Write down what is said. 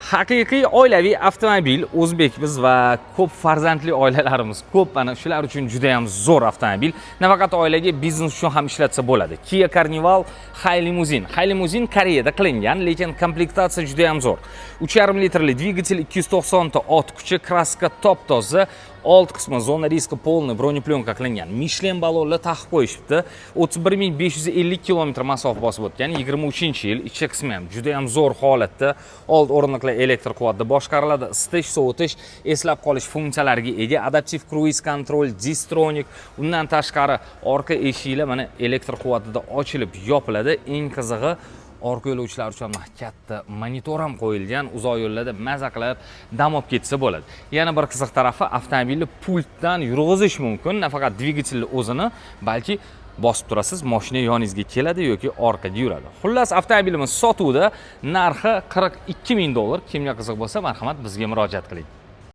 Haqiqiy oilaviy avtomobil o'zbekmiz va ko'p farzandli oilalarimiz ko'p, ana shular uchun juda ham zo'r avtomobil. Nafaqat oilaga, biznes uchun ham ishlatsa bo'ladi. Kia Carnival High Limousine. High Limousine Koreyada qilingan, lekin komplektatsiya juda ham zo'r. 3,5 litrli dvigatel, 290 ta ot kuchi, kraska top toza, old qismi zona riski polniy broneplyonka qilingan. Michelin ballonlar taqib qo'yishibdi. 31550 km masofa bosib o'tgan, 23-yil. Ichki qismi ham juda ham zo'r holatda. Old o'rindiqlar elektr quvvatda boshqariladi. Isitish, sovutish, eslab qolish funksiyalariga ega. Adaptiv cruise control, Distronic. Undan tashqari orqa eshiklar mana elektr quvvatida ochilib yopiladi. Eng qizig'i, orqa yo'lovchilar uchun katta monitor ham qo'yilgan. Uzoq yo'llarda maza qilib dam olib ketsa bo'ladi. Yana bir qiziq tarafi, avtomobilni pultdan yurg'izish mumkin. Nafaqat dvigatelni o'zini, balki bosib turasiz, mashina yoningizga keladi yoki orqaga yuradi. Xullas, avtomobilimiz sotuvda, narxi $42 000. Kimga qiziq bo'lsa, marhamat bizga murojaat qiling.